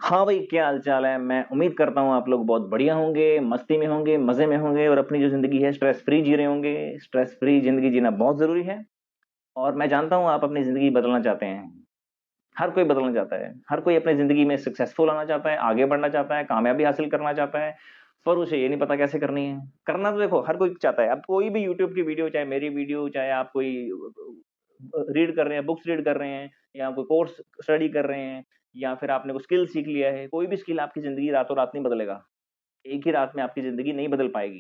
हाँ भाई, क्या हाल-चाल है? मैं उम्मीद करता हूँ आप लोग बहुत बढ़िया होंगे, मस्ती में होंगे, मज़े में होंगे और अपनी जो ज़िंदगी है स्ट्रेस फ्री जी रहे होंगे। स्ट्रेस फ्री ज़िंदगी जीना बहुत ज़रूरी है और मैं जानता हूँ आप अपनी ज़िंदगी बदलना चाहते हैं। हर कोई बदलना चाहता है, हर कोई अपनी ज़िंदगी में सक्सेसफुल होना चाहता है, आगे बढ़ना चाहता है, कामयाबी हासिल करना चाहता है, पर उसे ये नहीं पता कैसे करनी है। करना तो देखो हर कोई चाहता है, अब कोई भी यूट्यूब की वीडियो, चाहे मेरी वीडियो, चाहे आप कोई रीड कर रहे हैं, बुक्स रीड कर रहे हैं या कोई कोर्स स्टडी कर रहे हैं या फिर आपने कोई स्किल सीख लिया है, कोई भी स्किल आपकी ज़िंदगी रातों-रात नहीं बदलेगा। एक ही रात में आपकी ज़िंदगी नहीं बदल पाएगी।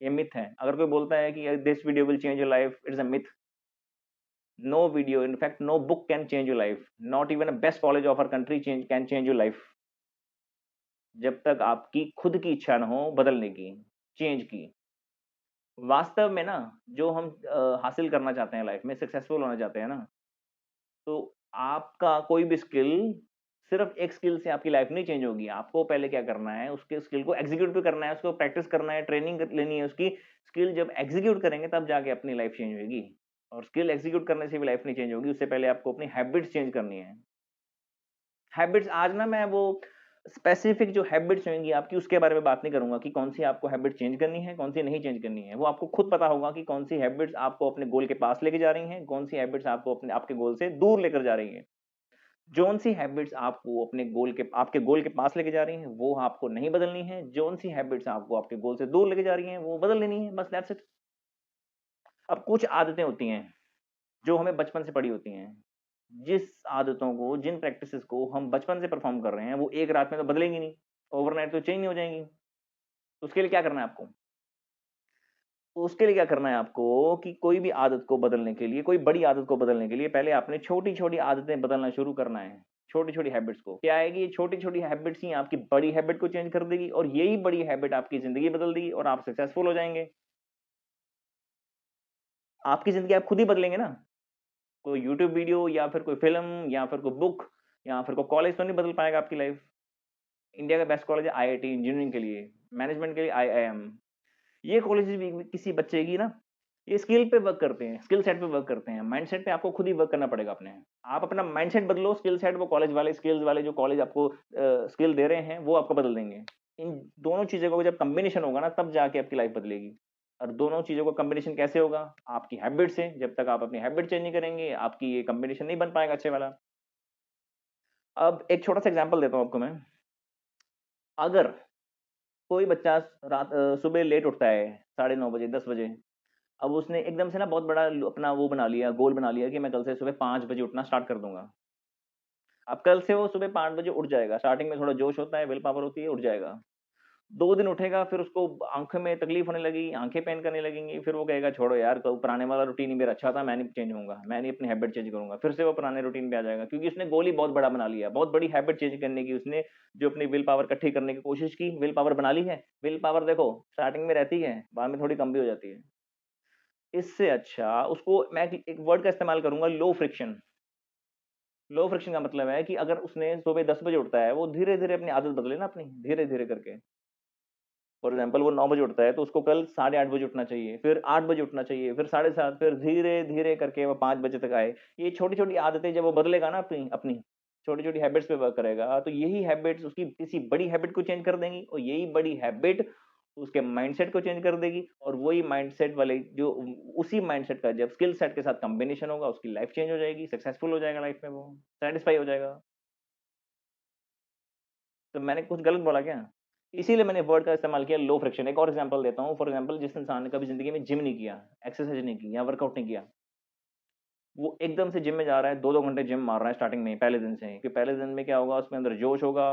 ये मिथ है। अगर कोई बोलता है कि this video will change your life, it's a myth. No video, in fact no book can change your life. Not even a best college of our country change can change your life. जब तक आपकी खुद की इच्छा ना हो बदलने की, चेंज की। वास्तव में ना जो हम हासिल करना चाहते हैं लाइफ में, सक्सेसफुल होना चाहते हैं ना, तो आपका कोई भी स्किल, सिर्फ़ एक स्किल से आपकी लाइफ़ नहीं चेंज होगी। आपको पहले क्या करना है, उसके स्किल को एग्ज़ीक्यूट भी करना है, उसको प्रैक्टिस करना है, ट्रेनिंग लेनी है उसकी। स्किल जब एग्ज़ीक्यूट करेंगे तब जाके अपनी लाइफ़ चेंज होएगी और स्किल एग्ज़ीक्यूट करने से भी लाइफ़ नहीं चेंज होगी, उससे पहले आपको अपनी हैबिट्स चेंज करनी है। हैबिट्स आज ना मैं वो स्पेसिफिक जो हैबिट्स होंगी आपकी उसके बारे में बात नहीं करूँगा कि कौन-सी आपको हैबिट चेंज करनी है, कौन-सी नहीं चेंज करनी है। वो आपको खुद पता होगा कि कौन-सी हैबिट्स आपको अपने गोल के पास लेके जा रही हैं, कौन-सी हैबिट्स आपको अपने आपके गोल से दूर लेकर जा रही हैं। जौन-सी हैबिट्स आपको अपने गोल के आपके गोल के पास लेके जा रही हैं, वो आपको नहीं बदलनी है। जौन-सी हैबिट्स आपको आपके गोल से दूर लेके जा रही हैं, वो बदल लेनी है, बस दैट्स इट। अब कुछ आदतें होती हैं, जो हमें बचपन से पड़ी होती हैं। जिस आदतों को, जिन प्रैक्टिसेज़ को हम बचपन से परफ़ॉर्म कर रहे हैं, वो एक रात में तो बदलेंगी नहीं, ओवरनाइट तो चेंज नहीं हो जाएँगी। तो उसके लिए क्या करना है आपको? तो उसके लिए क्या करना है आपको कि कोई भी आदत को बदलने के लिए, कोई बड़ी आदत को बदलने के लिए पहले आपने छोटी-छोटी आदतें बदलना शुरू करना है। छोटी-छोटी हैबिट्स को। क्या आएगी ये छोटी-छोटी हैबिट्स ही आपकी बड़ी हैबिट को चेंज कर देगी और यही बड़ी हैबिट आपकी ज़िंदगी बदल देगी और आप सक्सेसफुल हो जाएँगे। आपकी ज़िंदगी आप खुद ही बदलेंगे ना। कोई यूट्यूब वीडियो या फिर कोई फ़िल्म या फिर कोई बुक या फिर कोई कॉलेज तो नहीं बदल पाएगा आपकी लाइफ़। इंडिया का बेस्ट कॉलेज है आईआईटी इंजीनियरिंग के लिए, मैनेजमेंट के लिए आईआईएम। ये कॉलेजेस भी किसी बच्चे की ना, ये स्किल पे वर्क करते हैं, स्किल सेट पे वर्क करते हैं। माइंडसेट पे आपको खुद ही वर्क करना पड़ेगा अपने। आप अपना माइंडसेट बदलो, स्किल सेट वो कॉलेज वाले स्किल्स वाले जो कॉलेज आपको स्किल दे रहे हैं, वो आपको बदल देंगे। इन दोनों चीज़ों का जब कॉम्बिनेशन होगा ना, तब जाके आपकी लाइफ बदलेगी। और दोनों चीज़ों का कॉम्बिनेशन कैसे होगा? आपकी हैबिट से, जब तक आप अपनी हैबिट चेंज नहीं करेंगे, आपकी ये कॉम्बिनेशन नहीं बन पाएगा अच्छे वाला। अब एक छोटा-सा एग्ज़ाम्पल देता हूँ आपको मैं। अगर कोई बच्चा सुबह लेट उठता है, साढ़े 9 बजे, 10 बजे। अब उसने एकदम से ना बहुत बड़ा अपना वो बना लिया, गोल बना लिया कि मैं कल से सुबह 5 बजे उठना स्टार्ट कर दूँगा। अब कल से वो सुबह 5 बजे उठ जाएगा, स्टार्टिंग में थोड़ा जोश होता है, विल पावर होती है, उठ जाएगा। 2 दिन उठेगा, फिर उसको आँखों में तकलीफ़ होने लगी, आँखें पेन करने लगेंगी, फिर वो कहेगा छोड़ो यार, क पुराने वाला रूटीन ही मेरा अच्छा था, मैं नहीं चेंज होऊँगा, मैं नहीं अपनी हैबिट चेंज करूँगा। फिर से वो पुराने रूटीन पे आ जाएगा क्योंकि उसने गोल ही बहुत बड़ा बना लिया, बहुत बड़ी हैबिट चेंज करने की उसने जो अपनी विल पावर इकट्ठी करने की कोशिश की, विल पावर बना ली है। विल पावर देखो स्टार्टिंग में रहती है, बाद में थोड़ी कम भी हो जाती है। इससे अच्छा उसको मैं एक वर्ड का इस्तेमाल करूँगा लो फ्रिक्शन। लो फ्रिक्शन का मतलब है कि अगर उसने सुबह 10 बजे उठता है, वो धीरे-धीरे अपनी आदत बदले ना अपनी, धीरे-धीरे करके। फॉर एग्ज़ाम्पल वो 9 बजे उठता है, तो उसको कल साढ़े 8 बजे उठना चाहिए, फिर 8 बजे उठना चाहिए, फिर साढ़े 7, फिर धीरे-धीरे करके वो 5 बजे तक आए। ये छोटी-छोटी आदतें जब वो बदलेगा ना अपनी अपनी, छोटी-छोटी हैबिट्स पे वर्क करेगा, तो यही हैबिट्स उसकी किसी बड़ी हैबिट को चेंज कर देंगी और यही बड़ी हैबिट उसके माइंडसेट को चेंज कर देगी और वही माइंडसेट वाले जो उसी माइंडसेट का जब स्किल सेट के साथ कॉम्बिनेशन होगा, उसकी लाइफ़ चेंज हो जाएगी, सक्सेसफुल हो जाएगा लाइफ़ में वो, सैटिस्फाई हो जाएगा। तो मैंने कुछ गलत बोला क्या? इसीलिए मैंने वर्ड का इस्तेमाल किया लो फ्रिक्शन। एक और एग्ज़ाम्पल देता हूँ, फॉर एग्ज़ाम्पल जिस इंसान ने कभी ज़िंदगी में जिम नहीं किया, एक्सरसाइज़ नहीं की या वर्कआउट नहीं किया, वो एकदम से जिम में जा रहा है, 2-2 घंटे जिम मार रहा है स्टार्टिंग में ही, पहले दिन से ही, कि पहले दिन में क्या होगा उसके अंदर जोश होगा,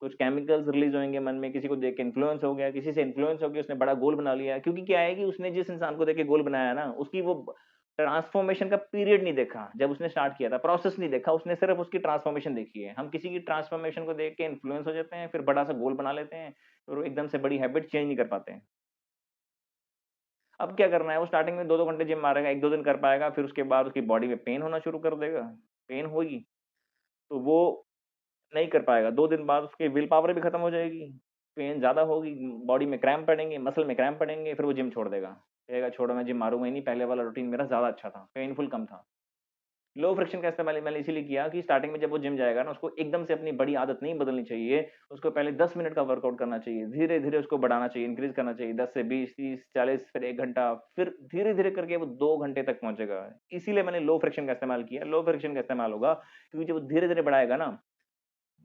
कुछ केमिकल्स रिलीज़ होंगे मन में, किसी को देख के इन्फ्लुएंस हो गया, किसी से इन्फ्लुएंस हो के उसने बड़ा गोल बना लिया। क्योंकि क्या है कि उसने जिस इंसान को देख के गोल बनाया ना, उसकी वो ट्रांसफॉर्मेशन का पीरियड नहीं देखा, जब उसने स्टार्ट किया था, प्रोसेस नहीं देखा, उसने सिर्फ़ उसकी ट्रांसफॉर्मेशन देखी है। हम किसी की ट्रांसफॉर्मेशन को देख के इन्फ्लुएंस हो जाते हैं, फिर बड़ा-सा गोल बना लेते हैं और वो एकदम से बड़ी हैबिट चेंज नहीं कर पाते हैं। अब क्या करना है, वो स्टार्टिंग में 2-2 घंटे जिम मारेगा, 1-2 दिन कर पाएगा, फिर उसके बाद उसकी बॉडी में पेन होना शुरू कर देगा। पेन होगी, तो वो नहीं कर पाएगा, 2 दिन बाद उसकी विल पावर भी खत्म हो जाएगी, पेन ज़्यादा होगी, बॉडी में क्रैम्प पड़ेंगे, मसल में क्रैम्प पड़ेंगे, फिर वो जिम छोड़ देगा। कहेगा छोड़ो मैं जिम मारूँगा ही नहीं, पहले वाला रूटीन मेरा ज़्यादा अच्छा था, पेनफुल कम था। लो फ्रिक्शन का इस्तेमाल मैंने इसीलिए किया कि स्टार्टिंग में जब वो जिम जाएगा ना, उसको एकदम से अपनी बड़ी आदत नहीं बदलनी चाहिए। उसको पहले 10 मिनट का वर्कआउट करना चाहिए, धीरे-धीरे उसको बढ़ाना चाहिए, इंक्रीज़ करना चाहिए, 10 से 20, 30, 40, फिर 1 घंटा, फिर धीरे-धीरे करके वो 2 घंटे तक पहुँचेगा। इसीलिए मैंने लो फ्रिक्शन का इस्तेमाल किया। लो फ्रिक्शन का इस्तेमाल होगा क्योंकि जब वो धीरे-धीरे बढ़ाएगा ना,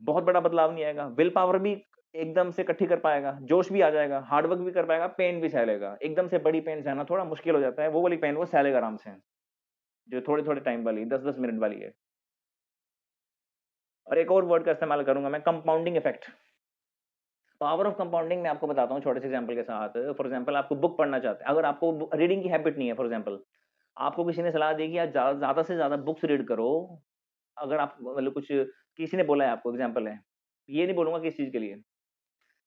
बहुत बड़ा बदलाव नहीं आएगा। विल पावर भी एकदम से इकट्ठी कर पाएगा, जोश भी आ जाएगा, हार्ड वर्क भी कर पाएगा, पेन भी सह लेगा। एकदम से बड़ी पेन सहना थोड़ा मुश्किल हो जाता है, वो वाली पेन वो सह लेगा आराम से, जो थोड़े-थोड़े टाइम वाली 10-10 मिनट वाली है। और एक और वर्ड का इस्तेमाल करूँगा मैं, compounding effect. Power of compounding मैं आपको बताता हूँ छोटे से एग्जांपल के साथ। फॉर एग्जांपल आपको बुक पढ़ना चाहते हैं, अगर आपको रीडिंग की हैबिट नहीं है, फॉर एग्जांपल आपको किसी ने सलाह दी कि आप ज़्यादा से ज़्यादा बुक्स रीड करो। अगर आप मतलब कुछ किसी ने बोला है आपको, एग्जांपल है, ये नहीं बोलूँगा किस चीज़ के लिए।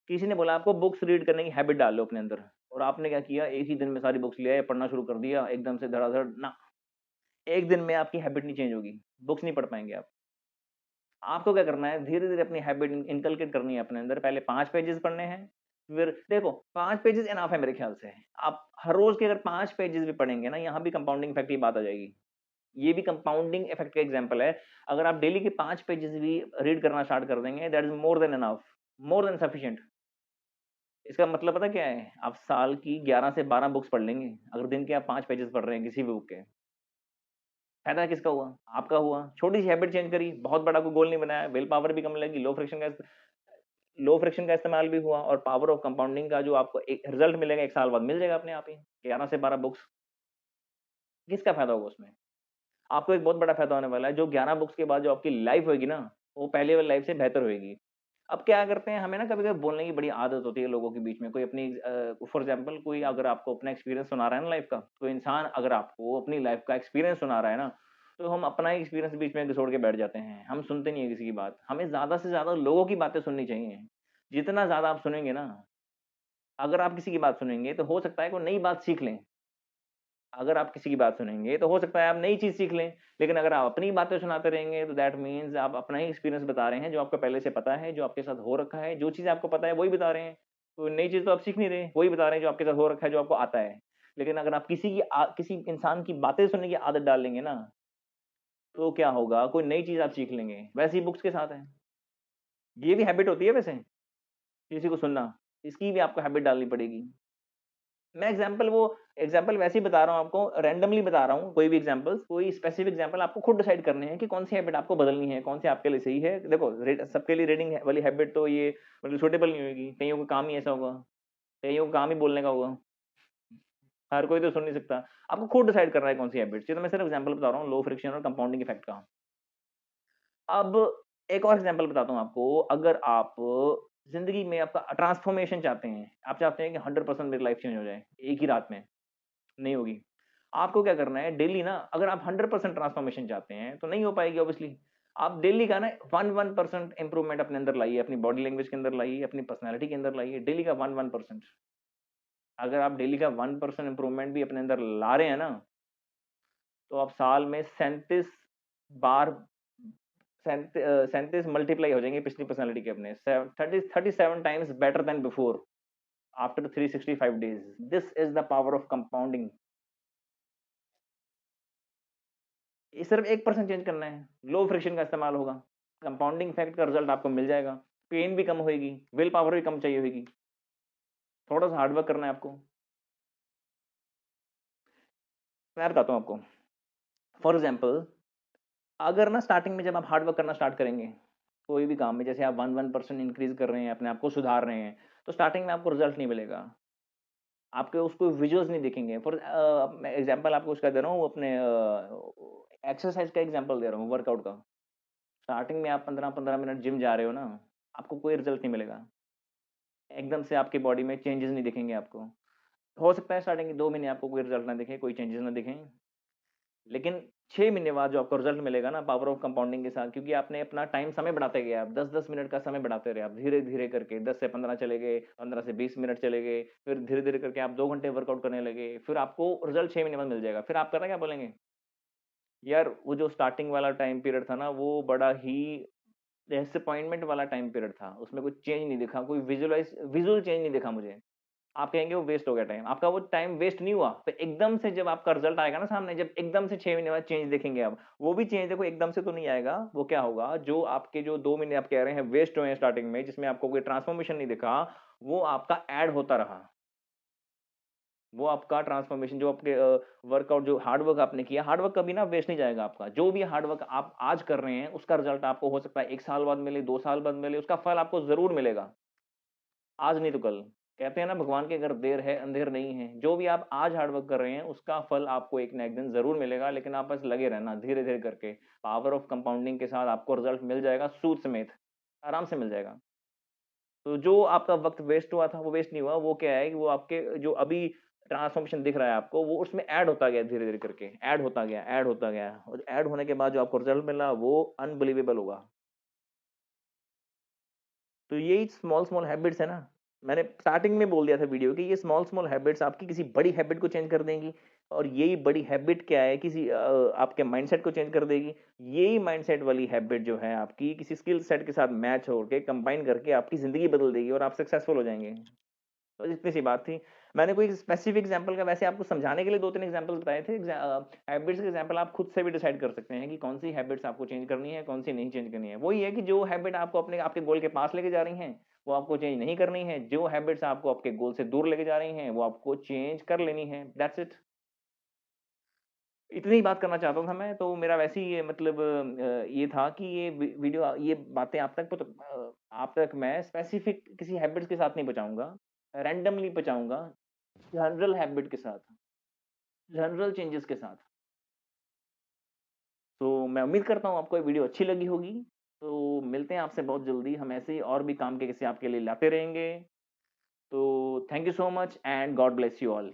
किसी ने बोला आपको बुक्स रीड करने की हैबिट डाल लो अपने अंदर, और आपने क्या किया, एक ही दिन में सारी बुक्स ले आए, पढ़ना शुरू कर दिया एकदम से धड़ाधड़ ना, एक दिन में आपकी हैबिट नहीं चेंज होगी, बुक्स नहीं पढ़ पाएँगे आप। आपको क्या करना है, धीरे-धीरे अपनी हैबिट इनकलकेट करनी है अपने अंदर। पहले 5 पेजेज़ पढ़ने हैं, फिर देखो 5 पेजेज़ इनफ है मेरे ख्याल से। आप हर रोज़ के अगर 5 पेजेज़ भी पढ़ेंगे ना, यहाँ भी कंपाउंडिंग इफेक्ट की बात आ जाएगी। ये भी कंपाउंडिंग इफेक्ट का एग्जांपल है। अगर आप डेली के 5 पेजेज़ भी रीड करना स्टार्ट कर देंगे, that is more than enough, more than sufficient. इसका मतलब पता क्या है? आप साल की 11 से 12 बुक्स पढ़ लेंगे, अगर दिन के आप 5 पेजेज़ पढ़ रहे हैं किसी भी बुक के। फ़ायदा किसका हुआ? आपका हुआ। छोटी-सी हैबिट चेंज करी, बहुत बड़ा कोई गोल नहीं बनाया, विल पावर भी कम लगी, लो फ्रिक्शन का इस्तेमाल भी हुआ, और पावर ऑफ कंपाउंडिंग का जो आपको एक रिजल्ट मिलेगा 1 साल बाद मिल जाएगा अपने आप ही, 11 से 12 बुक्स। किसका फ़ायदा होगा उसमें? आपको एक बहुत बड़ा फ़ायदा होने वाला है, जो 11 बुक्स के बाद जो आपकी लाइफ़ होएगी ना, वो पहले वाली लाइफ़ से बेहतर होएगी। अब क्या करते हैं, हमें ना कभी-कभी बोलने की बड़ी आदत होती है लोगों के बीच में। कोई अपनी फॉर एग्ज़ाम्पल कोई अगर आपको अपना एक्सपीरियंस सुना रहा है ना लाइफ़ का, कोई इंसान अगर आपको अपनी लाइफ़ का एक्सपीरियंस सुना रहा है ना, तो हम अपना ही एक्सपीरियंस बीच में घुसोड़ के बैठ जाते हैं। हम सुनते नहीं है किसी की बात। हमें ज़्यादा से ज़्यादा लोगों की बातें सुननी चाहिए। जितना ज़्यादा आप सुनेंगे ना, अगर आप किसी की बात सुनेंगे, तो हो सकता है कोई नई बात सीख लें। अगर आप किसी की बात सुनेंगे, तो हो सकता है आप नई चीज़ सीख लें। लेकिन अगर आप अपनी बातें सुनाते रहेंगे, तो दैट मीन्स आप अपना ही एक्सपीरियंस बता रहे हैं, जो आपको पहले से पता है, जो आपके साथ हो रखा है। जो चीज़ आपको पता है, वही बता रहे हैं। कोई नई चीज़ तो आप सीख नहीं रहे, वही बता रहे हैं जो आपके साथ हो रखा है, जो आपको आता है। लेकिन अगर आप किसी इंसान की बातें सुनने की आदत डाल लेंगे ना, तो क्या होगा, कोई नई चीज़ आप सीख लेंगे। वैसे ही बुक्स के साथ है। ये भी हैबिट होती है वैसे, किसी को सुनना। इसकी भी आपको हैबिट डालनी पड़ेगी। मैं एग्ज़ाम्पल वैसे ही बता रहा हूँ आपको, रैंडमली बता रहा हूँ, कोई भी एग्ज़ाम्पल्स, कोई स्पेसिफिक एग्ज़ाम्पल आपको खुद डिसाइड करने हैं कि कौन-सी हैबिट आपको बदलनी है, कौन-सी आपके लिए सही है। देखो सबके लिए रीडिंग वाली हैबिट तो ये मतलब सूटेबल नहीं होएगी, कइयों का काम ही ऐसा होगा, कइयों का काम ही बोलने का होगा, हर कोई तो सुन नहीं सकता। आपको खुद डिसाइड करना है कौन-सी हैबिट, ये तो मैं सिर्फ एग्ज़ाम्पल बता रहा हूँ लो फ्रिक्शन और कंपाउंडिंग इफेक्ट का। अब एक और एग्ज़ाम्पल बताता हूँ आपको, अगर आप ज़िंदगी में आपका ट्रांसफॉर्मेशन चाहते हैं, आप चाहते हैं कि 100% मेरी लाइफ़ चेंज हो जाए, एक ही रात में, नहीं होगी। आपको क्या करना है, डेली ना, अगर आप 100% ट्रांसफॉर्मेशन चाहते हैं, तो नहीं हो पाएगी ऑब्वियसली। आप डेली का ना 1-1% इम्प्रूवमेंट अपने अंदर लाइए, अपनी बॉडी लैंग्वेज के अंदर लाइए, अपनी पर्सनैलिटी के अंदर लाइए, डेली का 1-1%। अगर आप डेली का 1% इम्प्रूवमेंट भी अपने अंदर ला रहे हैं ना, तो आप साल में 37 बार 37 मल्टीप्लाई हो जाएँगे पिछली पर्सनैलिटी के अपने। 37 times better than before after 365 days. This is the power of compounding. ये सिर्फ 1% चेंज करना है, लो फ्रिक्शन का इस्तेमाल होगा, कंपाउंडिंग इफेक्ट का रिजल्ट आपको मिल जाएगा, पेन भी कम होएगी, विल पावर भी कम चाहिए होगी, थोड़ा-सा हार्ड वर्क करना है आपको। मैं बताता हूँ आपको, फॉर एग्ज़ाम्पल अगर ना स्टार्टिंग में जब आप हार्ड वर्क करना स्टार्ट करेंगे, कोई भी काम में जैसे आप 1-1% इंक्रीज़ कर रहे हैं, अपने आप को सुधार रहे हैं, तो स्टार्टिंग में आपको रिजल्ट नहीं मिलेगा। आपके उसको विजुअल्स नहीं दिखेंगे। मैं एग्ज़ाम्पल आपको उसका दे रहा हूँ, अपने एक्सरसाइज़ का एग्ज़ाम्पल दे रहा हूँ, वर्कआउट का। स्टार्टिंग में आप 15-15 मिनट जिम जा रहे हो ना, आपको कोई रिजल्ट नहीं मिलेगा। एकदम से आपकी बॉडी में चेंजेस नहीं दिखेंगे आपको। हो सकता है स्टार्टिंग के 2 महीने आपको कोई रिजल्ट ना दिखे, कोई चेंजेस ना दिखें। लेकिन 6 महीने बाद जो आपको रिजल्ट मिलेगा ना पावर ऑफ कंपाउंडिंग के साथ, क्योंकि आपने अपना टाइम समय बढ़ाते गए, आप 10-10 मिनट का समय बढ़ाते रहे, आप धीरे-धीरे करके 10 से 15 चले गए, 15 से 20 मिनट चले गए, फिर धीरे-धीरे करके आप 2 घंटे वर्कआउट करने लगे, फिर आपको रिजल्ट 6 महीने बाद मिल जाएगा। फिर आप पता है क्या बोलेंगे? यार वो जो स्टार्टिंग वाला टाइम पीरियड था ना, वो बड़ा ही डिसअपॉइंटमेंट वाला टाइम पीरियड था। उसमें कुछ चेंज नहीं दिखा, कोई विजुअल चेंज नहीं दिखा मुझे। आप कहेंगे वो वेस्ट हो गया टाइम, आपका वो टाइम वेस्ट नहीं हुआ। फिर एकदम से जब आपका रिजल्ट आएगा ना सामने, जब एकदम से 6 महीने बाद चेंज देखेंगे आप, वो भी चेंज देखो एकदम से तो नहीं आएगा। वो क्या होगा, जो आपके जो 2 महीने आप कह रहे हैं वेस्ट हुए हैं स्टार्टिंग में, जिसमें आपको कोई ट्रांसफॉर्मेशन नहीं दिखा, वो आपका ऐड होता रहा। वो आपका ट्रांसफॉर्मेशन जो आपके वर्कआउट जो हार्ड वर्क आपने किया, हार्ड वर्क कभी ना वेस्ट नहीं जाएगा आपका। जो भी हार्ड वर्क आप आज कर रहे हैं, उसका रिजल्ट आपको हो सकता है 1 साल बाद मिले, 2 साल बाद मिले, उसका फल आपको ज़रूर मिलेगा। आज नहीं तो कल। कहते हैं ना भगवान के घर देर है, अंधेर नहीं है। जो भी आप आज हार्ड वर्क कर रहे हैं, उसका फल आपको एक ना एक दिन ज़रूर मिलेगा, लेकिन आप बस लगे रहना धीरे-धीरे करके। पावर ऑफ कंपाउंडिंग के साथ आपको रिजल्ट मिल जाएगा सूद समेत, आराम से मिल जाएगा। तो जो आपका वक़्त वेस्ट हुआ था, वो वेस्ट नहीं हुआ, वो क्या है कि वो आपके जो अभी ट्रांसफ़ॉर्मेशन दिख रहा है आपको, वो उसमें ऐड होता गया धीरे-धीरे करके, ऐड होता गया, ऐड होता गया और ऐड होने के बाद जो आपको रिजल्ट मिला, वो अनबिलीवेबल होगा। तो यही स्मॉल स्मॉल हैबिट्स है ना, मैंने स्टार्टिंग में बोल दिया था वीडियो कि ये स्मॉल स्मॉल हैबिट्स आपकी किसी बड़ी हैबिट को चेंज कर देंगी। और यही बड़ी हैबिट क्या है, किसी आपके माइंडसेट को चेंज कर देगी। यही माइंडसेट वाली हैबिट जो है आपकी किसी स्किल सेट के साथ मैच होके कंबाइन करके आपकी ज़िंदगी बदल देगी और आप सक्सेसफुल हो जाएँगे। तो इतनी सी बात थी। मैंने कोई स्पेसिफिक एग्जांपल का वैसे आपको समझाने के लिए 2-3 एग्जांपल बताए थे। हैबिट्स के एग्जांपल आप खुद से भी डिसाइड कर सकते हैं कि कौन-सी हैबिट्स आपको चेंज करनी है, कौन-सी नहीं चेंज करनी है। वही है कि जो हैबिट आपको अपने आपके गोल के पास लेके जा रही हैं, वो आपको चेंज नहीं करनी है। जो हैबिट्स आपको आपके गोल से दूर लेके जा रही हैं, वो आपको चेंज कर लेनी है। That's it. इतनी ही बात करना चाहता था मैं, तो मेरा वैसे ही ये मतलब ये था कि ये वीडियो ये बातें आप तक मैं स्पेसिफिक किसी हैबिट्स के साथ नहीं पहुँचाऊँगा, रैंडमली पहुँचाऊँगा, जनरल हैबिट के साथ, जनरल चेंजेस के साथ। तो मैं उम्मीद करता हूँ आपको ये वीडियो अच्छी लगी होगी। तो मिलते हैं आपसे बहुत जल्दी, हम ऐसे ही और भी काम के किस्से आपके लिए लाते रहेंगे। तो thank you so much and God bless you all.